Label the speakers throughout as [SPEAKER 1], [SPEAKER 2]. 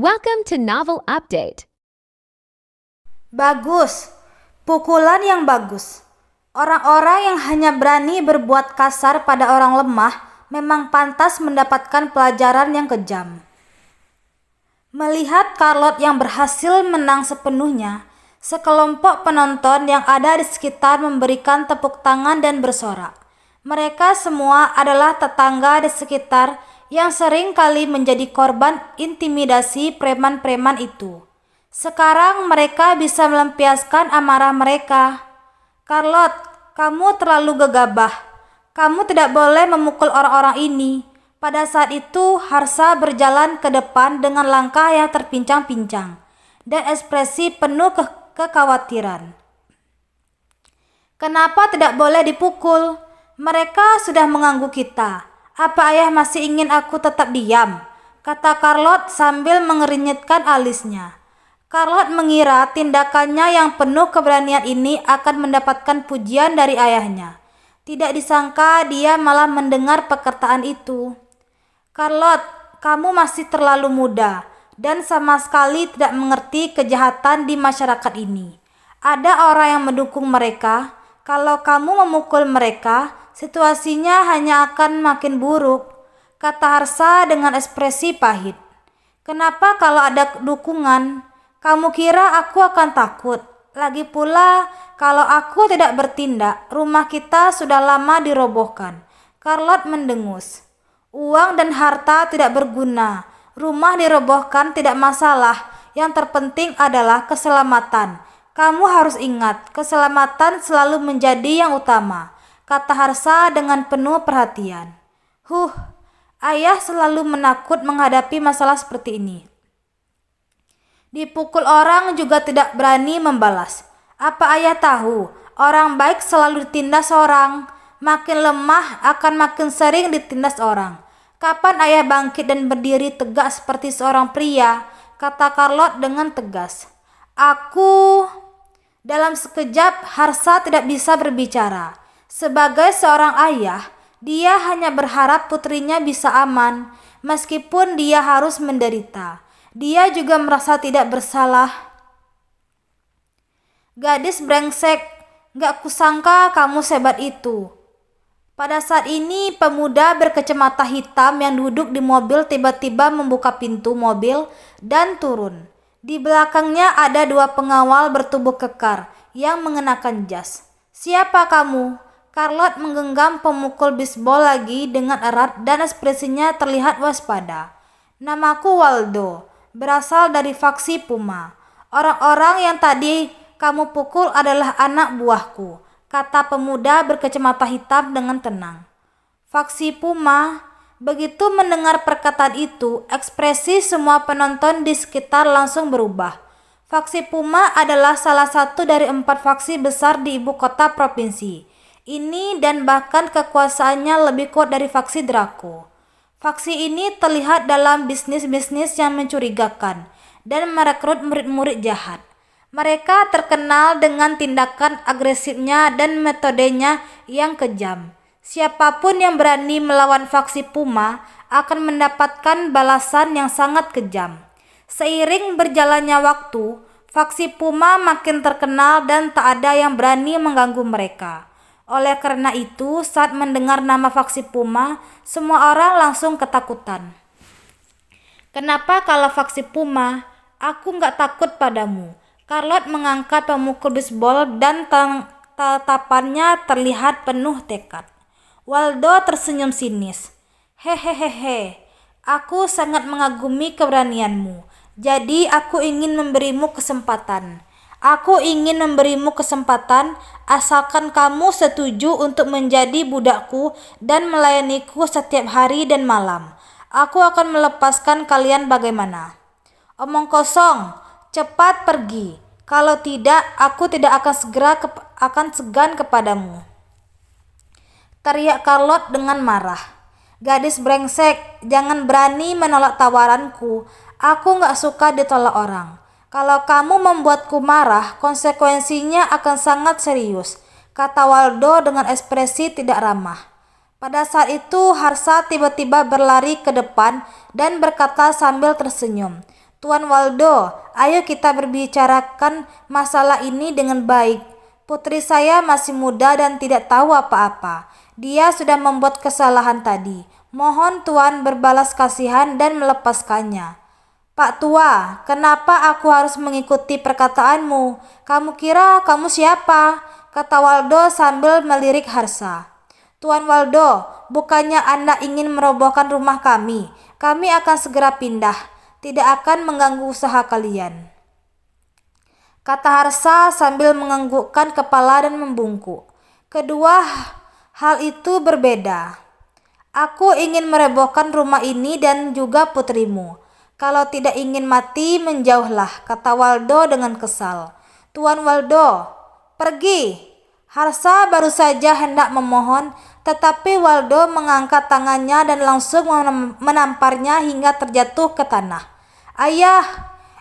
[SPEAKER 1] Welcome to Novel Update.
[SPEAKER 2] Bagus, pukulan yang bagus. Orang-orang yang hanya berani berbuat kasar pada orang lemah memang pantas mendapatkan pelajaran yang kejam. Melihat Charlotte yang berhasil menang sepenuhnya, sekelompok penonton yang ada di sekitar memberikan tepuk tangan dan bersorak. Mereka semua adalah tetangga di sekitar yang sering kali menjadi korban intimidasi preman-preman itu. Sekarang mereka bisa melampiaskan amarah mereka. Charlotte, kamu terlalu gegabah. Kamu tidak boleh memukul orang-orang ini. Pada saat itu, Harsha berjalan ke depan dengan langkah yang terpincang-pincang dan ekspresi penuh kekhawatiran. Kenapa tidak boleh dipukul? Mereka sudah mengganggu kita. Apa ayah masih ingin aku tetap diam? Kata Charlotte sambil mengernyitkan alisnya. Charlotte mengira tindakannya yang penuh keberanian ini akan mendapatkan pujian dari ayahnya. Tidak disangka dia malah mendengar perkataan itu. Charlotte, kamu masih terlalu muda dan sama sekali tidak mengerti kejahatan di masyarakat ini. Ada orang yang mendukung mereka. Kalau kamu memukul mereka, situasinya hanya akan makin buruk, kata Harsha dengan ekspresi pahit. Kenapa kalau ada dukungan? Kamu kira aku akan takut? Lagi pula, kalau aku tidak bertindak, rumah kita sudah lama dirobohkan. Charlotte mendengus. Uang dan harta tidak berguna. Rumah dirobohkan tidak masalah. Yang terpenting adalah keselamatan. Kamu harus ingat, keselamatan selalu menjadi yang utama, kata Harsha dengan penuh perhatian. Ayah selalu menakut menghadapi masalah seperti ini. Dipukul orang juga tidak berani membalas. Apa ayah tahu, orang baik selalu ditindas orang. Makin lemah akan makin sering ditindas orang. Kapan ayah bangkit dan berdiri tegak seperti seorang pria? Kata Charlotte dengan tegas. Dalam sekejap Harsha tidak bisa berbicara. Sebagai seorang ayah, dia hanya berharap putrinya bisa aman, meskipun dia harus menderita. Dia juga merasa tidak bersalah. Gadis brengsek, gak kusangka kamu sehebat itu. Pada saat ini, pemuda berkacamata hitam yang duduk di mobil tiba-tiba membuka pintu mobil dan turun. Di belakangnya ada dua pengawal bertubuh kekar yang mengenakan jas. Siapa kamu? Charlotte menggenggam pemukul bisbol lagi dengan erat dan ekspresinya terlihat waspada. Namaku Waldo, berasal dari faksi Puma. Orang-orang yang tadi kamu pukul adalah anak buahku, kata pemuda berkacamata hitam dengan tenang. Faksi Puma. Begitu mendengar perkataan itu, ekspresi semua penonton di sekitar langsung berubah. Faksi Puma adalah salah satu dari 4 faksi besar di ibu kota provinsi ini dan bahkan kekuasaannya lebih kuat dari faksi Draco. Faksi ini terlihat dalam bisnis-bisnis yang mencurigakan dan merekrut murid-murid jahat. Mereka terkenal dengan tindakan agresifnya dan metodenya yang kejam. Siapapun yang berani melawan faksi Puma akan mendapatkan balasan yang sangat kejam. Seiring berjalannya waktu, faksi Puma makin terkenal dan tak ada yang berani mengganggu mereka. Oleh karena itu, saat mendengar nama faksi Puma, semua orang langsung ketakutan. Kenapa kalau faksi Puma? Aku gak takut padamu. Charlotte mengangkat pemukul bisbol dan tatapannya terlihat penuh tekad. Waldo tersenyum sinis. Hehehe, aku sangat mengagumi keberanianmu. Jadi aku ingin memberimu kesempatan. Asalkan kamu setuju untuk menjadi budakku dan melayaniku setiap hari dan malam. Aku akan melepaskan kalian bagaimana? Omong kosong, cepat pergi. Kalau tidak, aku tidak akan segan kepadamu. Teriak Charlotte dengan marah. Gadis brengsek, jangan berani menolak tawaranku. Aku gak suka ditolak orang. Kalau kamu membuatku marah, konsekuensinya akan sangat serius, kata Waldo dengan ekspresi tidak ramah. Pada saat itu Harsha tiba-tiba berlari ke depan dan berkata sambil tersenyum, Tuan Waldo, ayo kita berbicarakan masalah ini dengan baik. Putri saya masih muda dan tidak tahu apa-apa. Dia sudah membuat kesalahan tadi. Mohon Tuan berbalas kasihan dan melepaskannya. Pak Tua, kenapa aku harus mengikuti perkataanmu? Kamu kira kamu siapa? Kata Waldo sambil melirik Harsa. Tuan Waldo, bukannya Anda ingin merobohkan rumah kami? Kami akan segera pindah. Tidak akan mengganggu usaha kalian. Kata Harsa sambil menganggukkan kepala dan membungkuk. Kedua hal itu berbeda. Aku ingin merobohkan rumah ini dan juga putrimu. Kalau tidak ingin mati, menjauhlah, kata Waldo dengan kesal. Tuan Waldo, pergi. Harsa baru saja hendak memohon, tetapi Waldo mengangkat tangannya dan langsung menamparnya hingga terjatuh ke tanah. Ayah,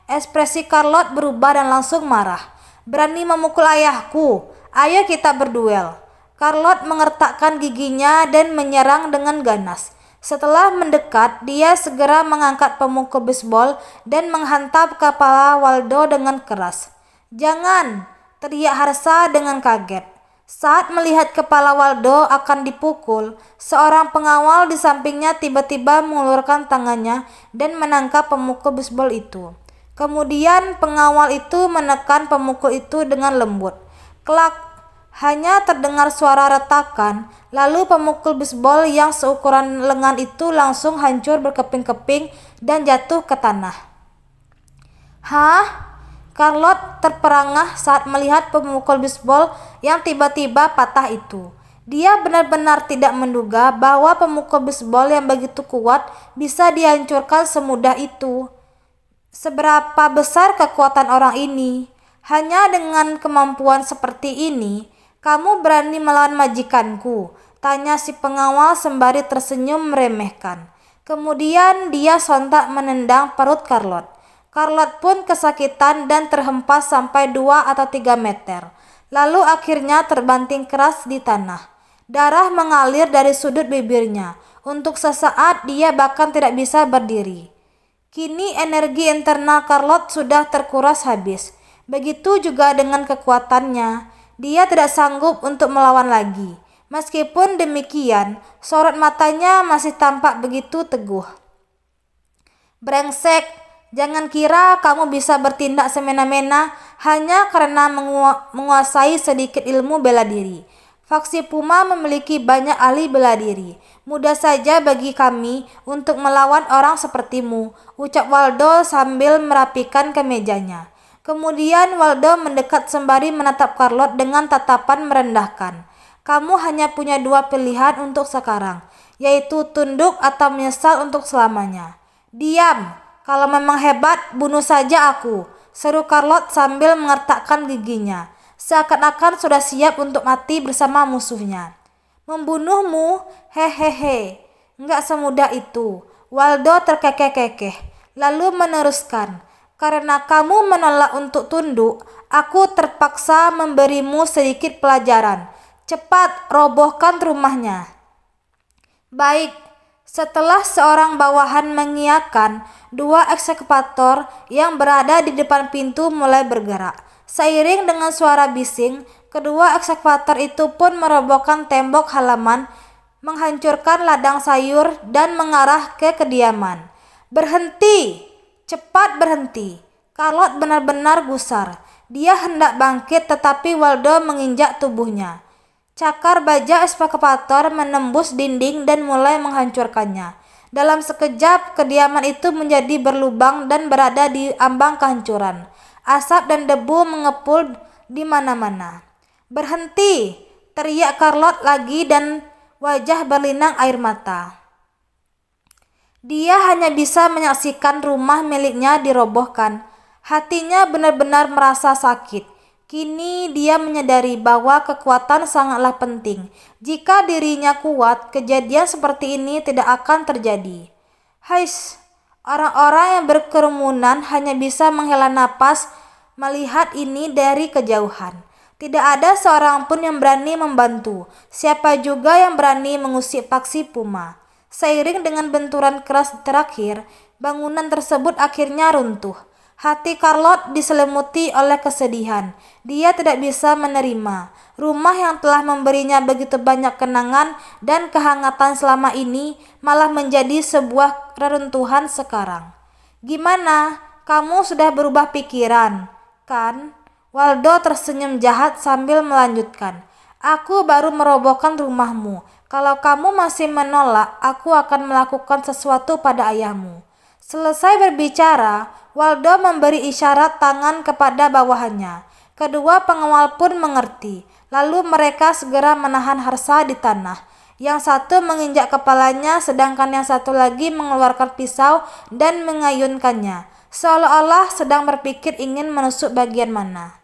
[SPEAKER 2] ekspresi Carlot berubah dan langsung marah. Berani memukul ayahku? Ayo kita berduel. Carlot mengertakkan giginya dan menyerang dengan ganas. Setelah mendekat, dia segera mengangkat pemukul bisbol dan menghantam kepala Waldo dengan keras. Jangan, teriak Harsa dengan kaget. Saat melihat kepala Waldo akan dipukul, seorang pengawal di sampingnya tiba-tiba mengulurkan tangannya dan menangkap pemukul bisbol itu. Kemudian pengawal itu menekan pemukul itu dengan lembut. Klak, hanya terdengar suara retakan, lalu pemukul bisbol yang seukuran lengan itu langsung hancur berkeping-keping dan jatuh ke tanah. Hah? Carlot terperangah saat melihat pemukul bisbol yang tiba-tiba patah itu. Dia benar-benar tidak menduga bahwa pemukul bisbol yang begitu kuat bisa dihancurkan semudah itu. Seberapa besar kekuatan orang ini? Hanya dengan kemampuan seperti ini, kamu berani melawan majikanku? Tanya si pengawal sembari tersenyum meremehkan. Kemudian dia sontak menendang perut Carlot. Carlot pun kesakitan dan terhempas sampai 2 atau 3 meter. Lalu akhirnya terbanting keras di tanah. Darah mengalir dari sudut bibirnya. Untuk sesaat dia bahkan tidak bisa berdiri. Kini energi internal Carlot sudah terkuras habis. Begitu juga dengan kekuatannya. Dia tidak sanggup untuk melawan lagi. Meskipun demikian, sorot matanya masih tampak begitu teguh. Brengsek! Jangan kira kamu bisa bertindak semena-mena hanya karena menguasai sedikit ilmu bela diri. Faksi Puma memiliki banyak ahli bela diri. Mudah saja bagi kami untuk melawan orang sepertimu, ucap Waldo sambil merapikan kemejanya. Kemudian Waldo mendekat sembari menatap Carlot dengan tatapan merendahkan. Kamu hanya punya 2 pilihan untuk sekarang, yaitu tunduk atau menyesal untuk selamanya. Diam! Kalau memang hebat, bunuh saja aku, seru Carlot sambil mengertakkan giginya. Seakan-akan sudah siap untuk mati bersama musuhnya. Membunuhmu? Hehehe, enggak semudah itu. Waldo terkekeh-kekeh, lalu meneruskan. Karena kamu menolak untuk tunduk, aku terpaksa memberimu sedikit pelajaran. Cepat, robohkan rumahnya. Baik. Setelah seorang bawahan mengiyakan, 2 eksekutor yang berada di depan pintu mulai bergerak. Seiring dengan suara bising, kedua eksekutor itu pun merobohkan tembok halaman, menghancurkan ladang sayur dan mengarah ke kediaman. Berhenti! Cepat berhenti! Carlot benar-benar gusar. Dia hendak bangkit tetapi Waldo menginjak tubuhnya. Cakar baja ekskavator menembus dinding dan mulai menghancurkannya. Dalam sekejap, kediaman itu menjadi berlubang dan berada di ambang kehancuran. Asap dan debu mengepul di mana-mana. Berhenti! Teriak Carlot lagi dan wajah berlinang air mata. Dia hanya bisa menyaksikan rumah miliknya dirobohkan. Hatinya benar-benar merasa sakit. Kini dia menyadari bahwa kekuatan sangatlah penting. Jika dirinya kuat, kejadian seperti ini tidak akan terjadi. Hais, orang-orang yang berkerumunan hanya bisa menghela napas melihat ini dari kejauhan. Tidak ada seorang pun yang berani membantu. Siapa juga yang berani mengusik faksi Puma. Seiring dengan benturan keras terakhir, bangunan tersebut akhirnya runtuh. Hati Charlotte diselimuti oleh kesedihan. Dia tidak bisa menerima rumah yang telah memberinya begitu banyak kenangan dan kehangatan selama ini malah menjadi sebuah reruntuhan sekarang. "Gimana? Kamu sudah berubah pikiran, kan?" Waldo tersenyum jahat sambil melanjutkan. "Aku baru merobohkan rumahmu. Kalau kamu masih menolak, aku akan melakukan sesuatu pada ayahmu." Selesai berbicara, Waldo memberi isyarat tangan kepada bawahannya. Kedua pengawal pun mengerti. Lalu mereka segera menahan Harsa di tanah. Yang satu menginjak kepalanya, sedangkan yang satu lagi mengeluarkan pisau dan mengayunkannya, seolah-olah sedang berpikir ingin menusuk bagian mana.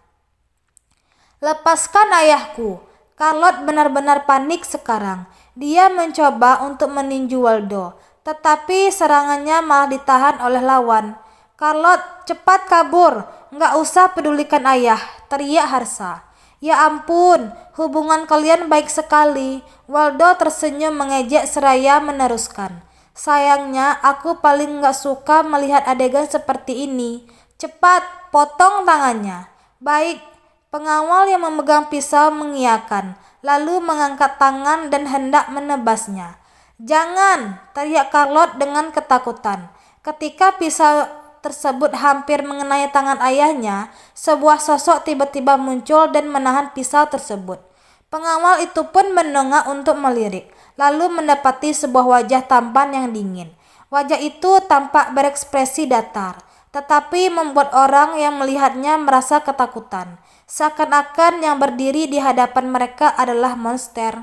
[SPEAKER 2] "Lepaskan ayahku!" Charlotte benar-benar panik sekarang. Dia mencoba untuk meninju Waldo, tetapi serangannya malah ditahan oleh lawan. "Charlotte, cepat kabur! Nggak usah pedulikan ayah!" teriak Harsa. "Ya ampun, hubungan kalian baik sekali." Waldo tersenyum mengejek seraya meneruskan. "Sayangnya, aku paling nggak suka melihat adegan seperti ini. Cepat, potong tangannya." "Baik." Pengawal yang memegang pisau mengiyakan, lalu mengangkat tangan dan hendak menebasnya. "Jangan!" teriak Charlotte dengan ketakutan. Ketika pisau tersebut hampir mengenai tangan ayahnya, sebuah sosok tiba-tiba muncul dan menahan pisau tersebut. Pengawal itu pun mendongak untuk melirik, lalu mendapati sebuah wajah tampan yang dingin. Wajah itu tampak berekspresi datar, tetapi membuat orang yang melihatnya merasa ketakutan. Seakan-akan yang berdiri di hadapan mereka adalah monster.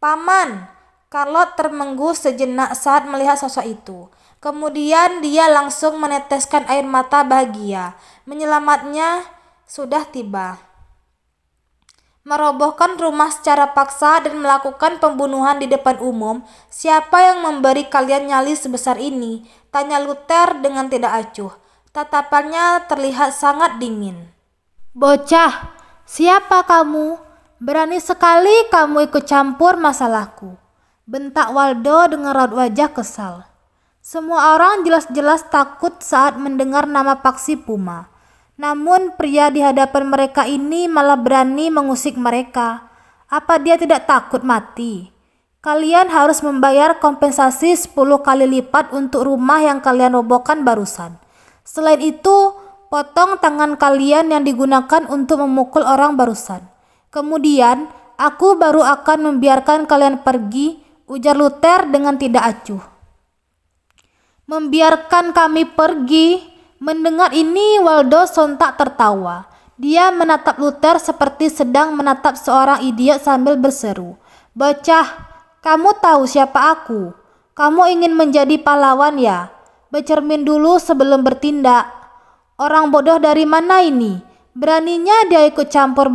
[SPEAKER 2] "Paman!" Charlotte termengu sejenak saat melihat sosok itu. Kemudian dia langsung meneteskan air mata bahagia. Menyelamatnya sudah tiba. Merobohkan rumah secara paksa dan melakukan pembunuhan di depan umum. "Siapa yang memberi kalian nyali sebesar ini?" tanya Luther dengan tidak acuh. Tatapannya terlihat sangat dingin. "Bocah, siapa kamu? Berani sekali kamu ikut campur masalahku," bentak Waldo dengan raut wajah kesal. Semua orang jelas-jelas takut saat mendengar nama Paksi Puma. Namun pria di hadapan mereka ini malah berani mengusik mereka. Apa dia tidak takut mati? "Kalian harus membayar kompensasi 10 kali lipat untuk rumah yang kalian robohkan barusan. Selain itu, potong tangan kalian yang digunakan untuk memukul orang barusan. Kemudian, aku baru akan membiarkan kalian pergi," ujar Luther dengan tidak acuh. "Membiarkan kami pergi?" Mendengar ini, Waldo sontak tertawa. Dia menatap Luther seperti sedang menatap seorang idiot sambil berseru, "Bocah, kamu tahu siapa aku? Kamu ingin menjadi pahlawan ya? Bercermin dulu sebelum bertindak. Orang bodoh dari mana ini? Beraninya dia ikut campur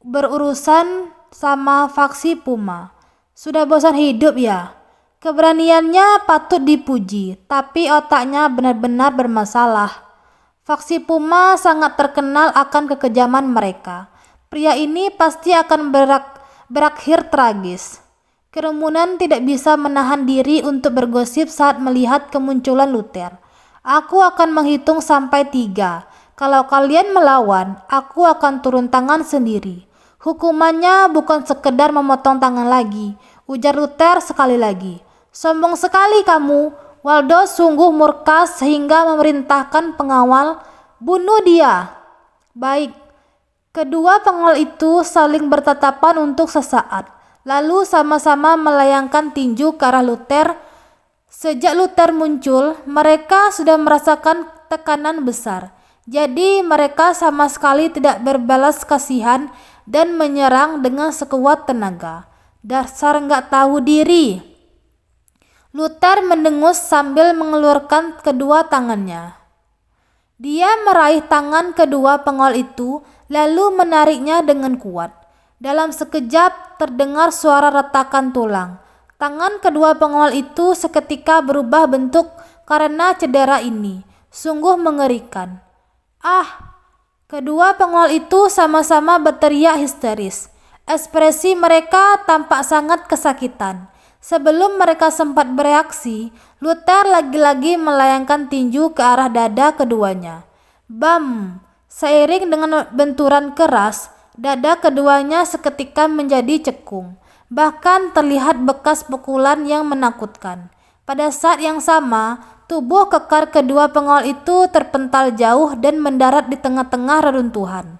[SPEAKER 2] berurusan sama faksi Puma. Sudah bosan hidup ya?" Keberaniannya patut dipuji, tapi otaknya benar-benar bermasalah. Faksi Puma sangat terkenal akan kekejaman mereka. Pria ini pasti akan berakhir tragis. Kerumunan tidak bisa menahan diri untuk bergosip saat melihat kemunculan Luther. "Aku akan menghitung sampai 3. Kalau kalian melawan, aku akan turun tangan sendiri. Hukumannya bukan sekedar memotong tangan lagi," ujar Luther sekali lagi. "Sombong sekali kamu." Waldo sungguh murka sehingga memerintahkan pengawal, "Bunuh dia." "Baik." Kedua pengawal itu saling bertatapan untuk sesaat, lalu sama-sama melayangkan tinju ke arah Luther. Sejak Luther muncul, mereka sudah merasakan tekanan besar. Jadi mereka sama sekali tidak berbalas kasihan dan menyerang dengan sekuat tenaga. "Dasar nggak tahu diri." Luther mendengus sambil mengeluarkan kedua tangannya. Dia meraih tangan kedua pengawal itu, lalu menariknya dengan kuat. Dalam sekejap terdengar suara retakan tulang. Tangan kedua pengawal itu seketika berubah bentuk karena cedera ini. Sungguh mengerikan. "Ah!" Kedua pengawal itu sama-sama berteriak histeris. Ekspresi mereka tampak sangat kesakitan. Sebelum mereka sempat bereaksi, Luther lagi-lagi melayangkan tinju ke arah dada keduanya. Bam! Seiring dengan benturan keras, dada keduanya seketika menjadi cekung. Bahkan terlihat bekas pukulan yang menakutkan. Pada saat yang sama, tubuh kekar kedua pengawal itu terpental jauh dan mendarat di tengah-tengah reruntuhan.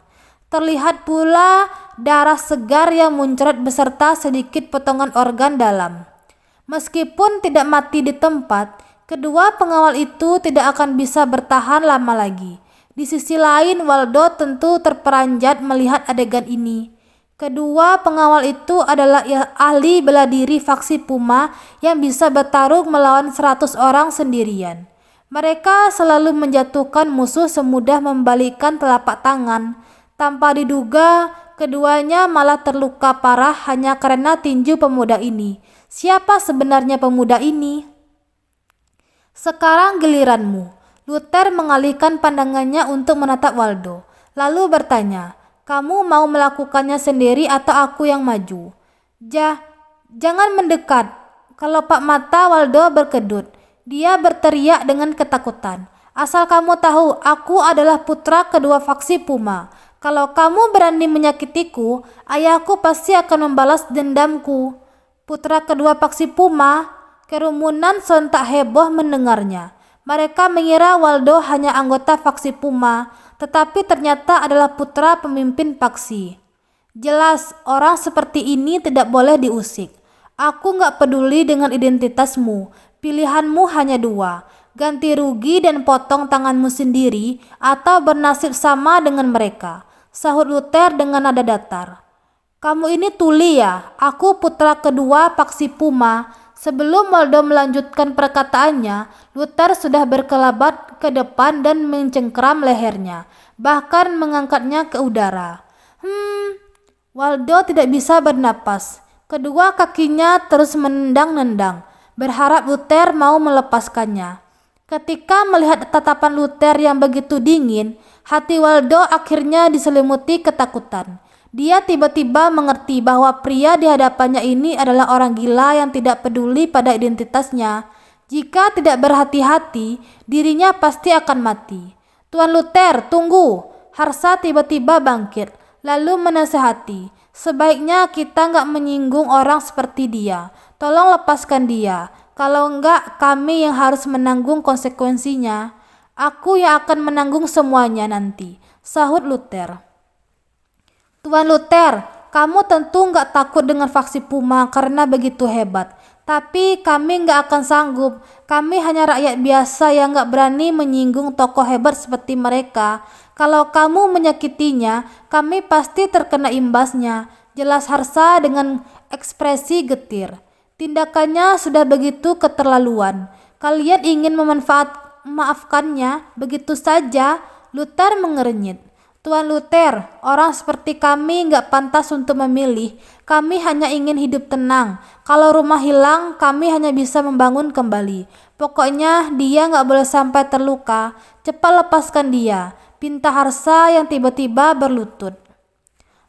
[SPEAKER 2] Terlihat pula darah segar yang muncrat beserta sedikit potongan organ dalam. Meskipun tidak mati di tempat, kedua pengawal itu tidak akan bisa bertahan lama lagi. Di sisi lain, Waldo tentu terperanjat melihat adegan ini. Kedua pengawal itu adalah ahli bela diri faksi Puma yang bisa bertarung melawan 100 orang sendirian. Mereka selalu menjatuhkan musuh semudah membalikkan telapak tangan. Tanpa diduga, keduanya malah terluka parah hanya karena tinju pemuda ini. Siapa sebenarnya pemuda ini? Sekarang giliranmu. Luther mengalihkan pandangannya untuk menatap Waldo, lalu bertanya, kamu mau melakukannya sendiri atau aku yang maju? Jangan mendekat. Kelopak mata Waldo berkedut. Dia berteriak dengan ketakutan. Asal kamu tahu, aku adalah putra kedua faksi Puma. Kalau kamu berani menyakitiku, ayahku pasti akan membalas dendamku. Putra kedua faksi Puma, kerumunan sontak heboh mendengarnya. Mereka mengira Waldo hanya anggota faksi Puma, tetapi ternyata adalah putra pemimpin faksi. Jelas, orang seperti ini tidak boleh diusik. Aku gak peduli dengan identitasmu. Pilihanmu hanya dua, ganti rugi dan potong tanganmu sendiri atau bernasib sama dengan mereka, sahut Luther dengan nada datar. Kamu ini tuli ya, aku putra kedua faksi Puma. Sebelum Waldo melanjutkan perkataannya, Luther sudah berkelabat ke depan dan mencengkeram lehernya, bahkan mengangkatnya ke udara. Waldo tidak bisa bernapas. Kedua kakinya terus menendang-nendang, berharap Luther mau melepaskannya. Ketika melihat tatapan Luther yang begitu dingin, hati Waldo akhirnya diselimuti ketakutan. Dia tiba-tiba mengerti bahwa pria di hadapannya ini adalah orang gila yang tidak peduli pada identitasnya. Jika tidak berhati-hati, dirinya pasti akan mati. Tuan Luther, tunggu! Harsa tiba-tiba bangkit, lalu menasehati. Sebaiknya kita nggak menyinggung orang seperti dia. Tolong lepaskan dia. Kalau enggak, kami yang harus menanggung konsekuensinya. Aku yang akan menanggung semuanya nanti, sahut Luther. Tuan Luther, kamu tentu nggak takut dengan faksi Puma karena begitu hebat. Tapi kami nggak akan sanggup. Kami hanya rakyat biasa yang nggak berani menyinggung tokoh hebat seperti mereka. Kalau kamu menyakitinya, kami pasti terkena imbasnya. Jelas Harsa dengan ekspresi getir. Tindakannya sudah begitu keterlaluan. Kalian ingin memaafkannya begitu saja? Luther mengernyit. Tuan Luther, orang seperti kami nggak pantas untuk memilih. Kami hanya ingin hidup tenang. Kalau rumah hilang, kami hanya bisa membangun kembali. Pokoknya dia nggak boleh sampai terluka. Cepat lepaskan dia, pinta Harsa yang tiba-tiba berlutut.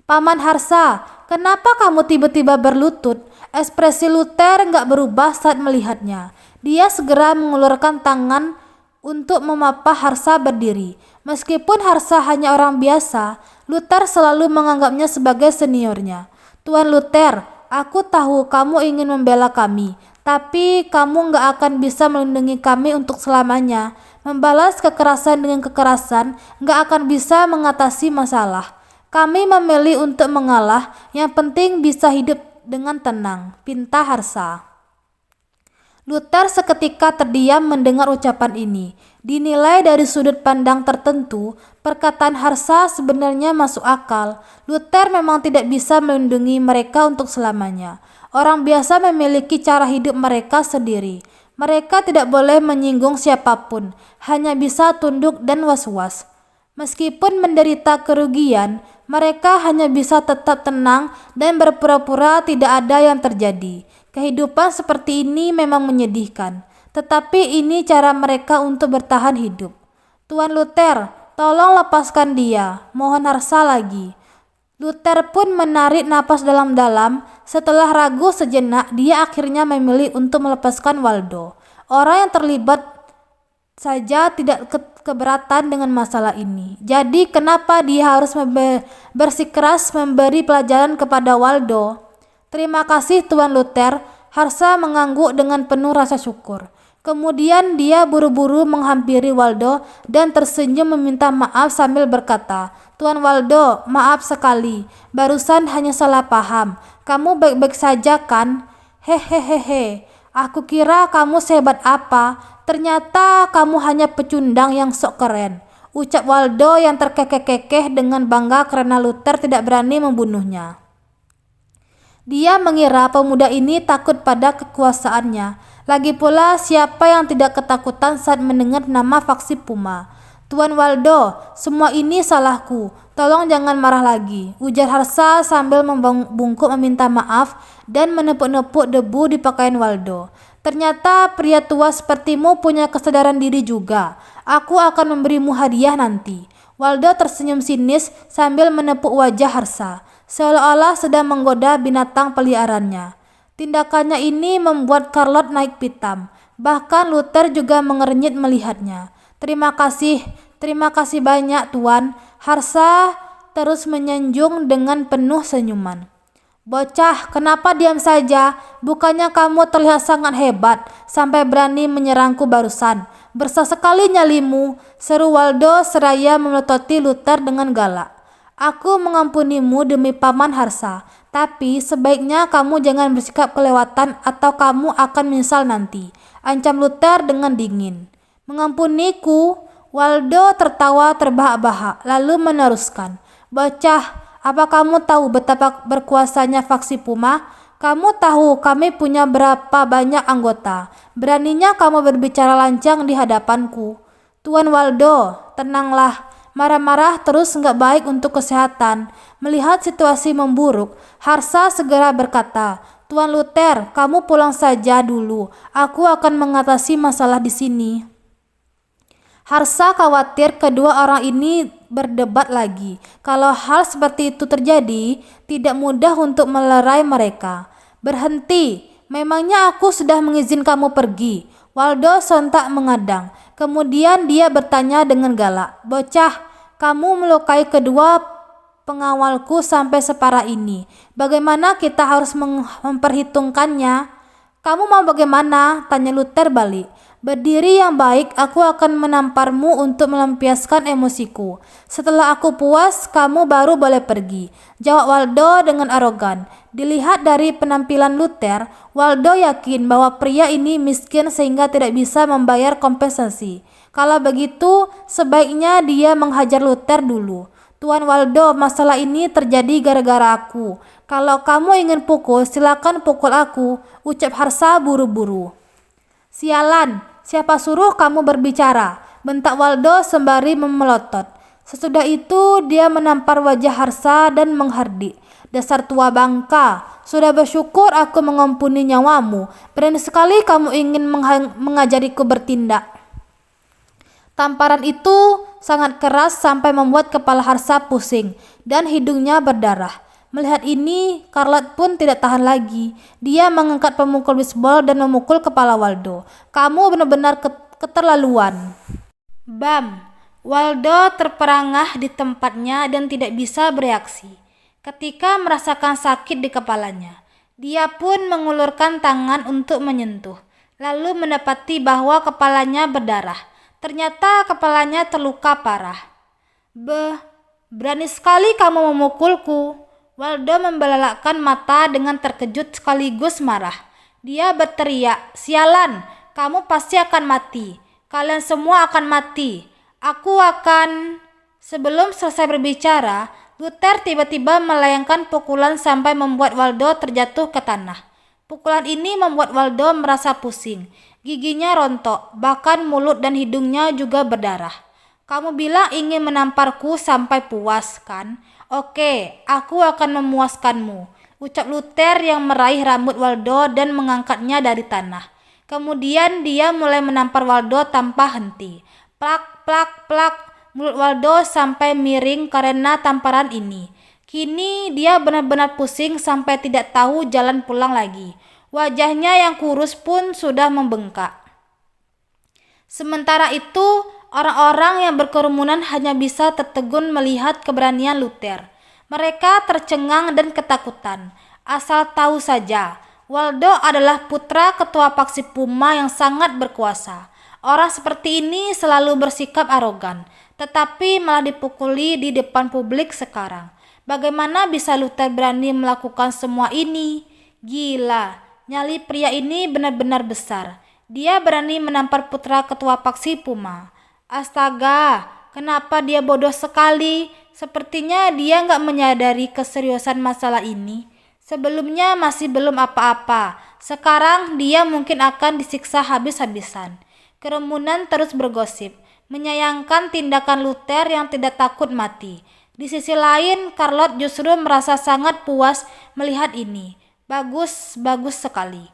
[SPEAKER 2] Paman Harsa, kenapa kamu tiba-tiba berlutut? Ekspresi Luther nggak berubah saat melihatnya. Dia segera mengulurkan tangan untuk memapah Harsa berdiri. Meskipun Harsa hanya orang biasa, Luther selalu menganggapnya sebagai seniornya. Tuan Luther, aku tahu kamu ingin membela kami, tapi kamu nggak akan bisa melindungi kami untuk selamanya. Membalas kekerasan dengan kekerasan nggak akan bisa mengatasi masalah. Kami memilih untuk mengalah, yang penting bisa hidup dengan tenang, pinta Harsa. Luther seketika terdiam mendengar ucapan ini. Dinilai dari sudut pandang tertentu, perkataan Harsa sebenarnya masuk akal. Luther memang tidak bisa melindungi mereka untuk selamanya. Orang biasa memiliki cara hidup mereka sendiri. Mereka tidak boleh menyinggung siapapun, hanya bisa tunduk dan was-was. Meskipun menderita kerugian, mereka hanya bisa tetap tenang dan berpura-pura tidak ada yang terjadi. Kehidupan seperti ini memang menyedihkan, tetapi ini cara mereka untuk bertahan hidup. Tuan Luther, tolong lepaskan dia, mohon Harsa lagi. Luther pun menarik napas dalam-dalam. Setelah ragu sejenak, dia akhirnya memilih untuk melepaskan Waldo. Orang yang terlibat saja tidak keberatan dengan masalah ini. Jadi kenapa dia harus bersikeras memberi pelajaran kepada Waldo? Terima kasih Tuan Luther. Harsa mengangguk dengan penuh rasa syukur. Kemudian dia buru-buru menghampiri Waldo dan tersenyum meminta maaf sambil berkata, Tuan Waldo, maaf sekali. Barusan hanya salah paham. Kamu baik-baik saja kan? Hehehehe. Aku kira kamu sehebat apa. Ternyata kamu hanya pecundang yang sok keren. Ucap Waldo yang terkekeh-kekeh dengan bangga karena Luther tidak berani membunuhnya. Dia mengira pemuda ini takut pada kekuasaannya. Lagi pula siapa yang tidak ketakutan saat mendengar nama faksi Puma? Tuan Waldo, semua ini salahku. Tolong jangan marah lagi, ujar Harsa sambil membungkuk meminta maaf dan menepuk-nepuk debu di pakaian Waldo. Ternyata pria tua sepertimu punya kesadaran diri juga. Aku akan memberimu hadiah nanti. Waldo tersenyum sinis sambil menepuk wajah Harsa, seolah-olah sedang menggoda binatang peliharaannya. Tindakannya ini membuat Charlotte naik pitam. Bahkan Luther juga mengernyit melihatnya. Terima kasih banyak Tuan. Harsa terus menyanjung dengan penuh senyuman. Bocah, kenapa diam saja? Bukannya kamu terlihat sangat hebat sampai berani menyerangku barusan. Besar sekali nyalimu, seru Waldo seraya memelototi Luther dengan galak. Aku mengampunimu demi Paman Harsa, tapi sebaiknya kamu jangan bersikap kelewatan atau kamu akan menyesal nanti, ancam Luther dengan dingin. Mengampuniku? Waldo tertawa terbahak-bahak lalu meneruskan, Bocah, apa kamu tahu betapa berkuasanya faksi Puma? Kamu tahu kami punya berapa banyak anggota. Beraninya kamu berbicara lancang di hadapanku. Tuan Waldo, tenanglah. Marah-marah terus nggak baik untuk kesehatan. Melihat situasi memburuk, Harsa segera berkata, Tuan Luther, kamu pulang saja dulu. Aku akan mengatasi masalah di sini. Harsa khawatir kedua orang ini berdebat lagi. Kalau hal seperti itu terjadi, tidak mudah untuk melerai mereka. Berhenti, memangnya aku sudah mengizinkan kamu pergi? Waldo sontak mengadang. Kemudian dia bertanya dengan galak, Bocah, kamu melukai kedua pengawalku sampai separah ini. Bagaimana kita harus memperhitungkannya? Kamu mau bagaimana? Tanya Luther balik. Berdiri yang baik, aku akan menamparmu untuk melampiaskan emosiku. Setelah aku puas, kamu baru boleh pergi, jawab Waldo dengan arogan. Dilihat dari penampilan Luther, Waldo yakin bahwa pria ini miskin sehingga tidak bisa membayar kompensasi. Kalau begitu, sebaiknya dia menghajar Luther dulu. Tuan Waldo, masalah ini terjadi gara-gara aku. Kalau kamu ingin pukul, silakan pukul aku, ucap Harsa buru-buru. Sialan, siapa suruh kamu berbicara? Bentak Waldo sembari memelotot. Sesudah itu dia menampar wajah Harsa dan menghardik. Dasar tua bangka, sudah bersyukur aku mengampuni nyawamu. Berani sekali kamu ingin mengajariku bertindak. Tamparan itu sangat keras sampai membuat kepala Harsa pusing dan hidungnya berdarah. Melihat ini, Charlotte pun tidak tahan lagi. Dia mengangkat pemukul bisbol dan memukul kepala Waldo. Kamu benar-benar keterlaluan. Bam! Waldo terperangah di tempatnya dan tidak bisa bereaksi. Ketika merasakan sakit di kepalanya, dia pun mengulurkan tangan untuk menyentuh. Lalu mendapati bahwa kepalanya berdarah. Ternyata kepalanya terluka parah. Berani sekali kamu memukulku. Waldo membelalakkan mata dengan terkejut sekaligus marah. Dia berteriak, Sialan, kamu pasti akan mati. Kalian semua akan mati. Aku akan... Sebelum selesai berbicara, Luther tiba-tiba melayangkan pukulan sampai membuat Waldo terjatuh ke tanah. Pukulan ini membuat Waldo merasa pusing. Giginya rontok, bahkan mulut dan hidungnya juga berdarah. Kamu bilang ingin menamparku sampai puas, kan? Oke, aku akan memuaskanmu, ucap Luther yang meraih rambut Waldo dan mengangkatnya dari tanah. Kemudian dia mulai menampar Waldo tanpa henti. Plak, plak, plak, mulut Waldo sampai miring karena tamparan ini. Kini dia benar-benar pusing sampai tidak tahu jalan pulang lagi. Wajahnya yang kurus pun sudah membengkak. Sementara itu, orang-orang yang berkerumunan hanya bisa tertegun melihat keberanian Luther. Mereka tercengang dan ketakutan. Asal tahu saja, Waldo adalah putra ketua paksi Puma yang sangat berkuasa. Orang seperti ini selalu bersikap arogan, tetapi malah dipukuli di depan publik sekarang. Bagaimana bisa Luther berani melakukan semua ini? Gila, nyali pria ini benar-benar besar. Dia berani menampar putra ketua paksi Puma. Astaga, kenapa dia bodoh sekali? Sepertinya dia nggak menyadari keseriusan masalah ini. Sebelumnya masih belum apa-apa. Sekarang dia mungkin akan disiksa habis-habisan. Kerumunan terus bergosip, menyayangkan tindakan Luther yang tidak takut mati. Di sisi lain, Charlotte justru merasa sangat puas melihat ini. Bagus, bagus sekali.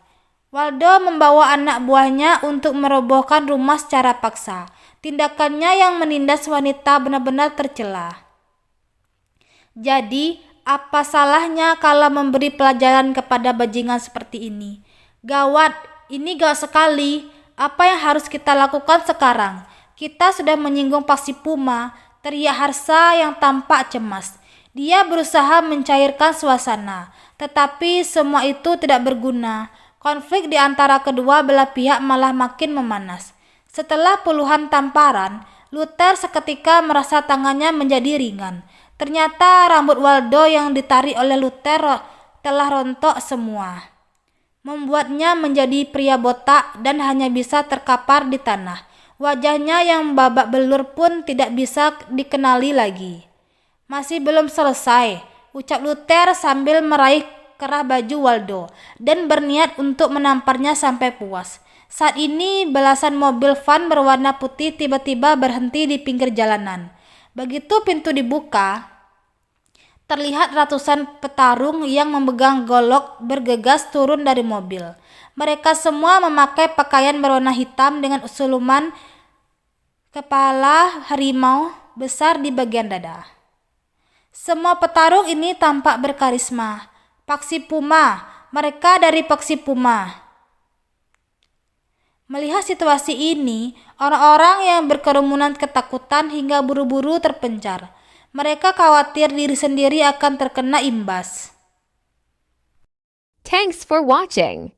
[SPEAKER 2] Waldo membawa anak buahnya untuk merobohkan rumah secara paksa. Tindakannya yang menindas wanita benar-benar tercela. Jadi, apa salahnya kalau memberi pelajaran kepada bajingan seperti ini? Gawat, ini gawat sekali. Apa yang harus kita lakukan sekarang? Kita sudah menyinggung paksi Puma, teriak Harsa yang tampak cemas. Dia berusaha mencairkan suasana, tetapi semua itu tidak berguna. Konflik di antara kedua belah pihak malah makin memanas. Setelah puluhan tamparan, Luther seketika merasa tangannya menjadi ringan. Ternyata rambut Waldo yang ditarik oleh Luther telah rontok semua, membuatnya menjadi pria botak dan hanya bisa terkapar di tanah. Wajahnya yang babak belur pun tidak bisa dikenali lagi. Masih belum selesai, ucap Luther sambil meraih kerah baju Waldo dan berniat untuk menamparnya sampai puas. Saat ini belasan mobil van berwarna putih tiba-tiba berhenti di pinggir jalanan. Begitu pintu dibuka, terlihat ratusan petarung yang memegang golok bergegas turun dari mobil. Mereka semua memakai pakaian berwarna hitam dengan suluman kepala harimau besar di bagian dada. Semua petarung ini tampak berkarisma. Paksi Puma, mereka dari paksi Puma. Melihat situasi ini, orang-orang yang berkerumunan ketakutan hingga buru-buru terpencar. Mereka khawatir diri sendiri akan terkena imbas.
[SPEAKER 1] Thanks for watching.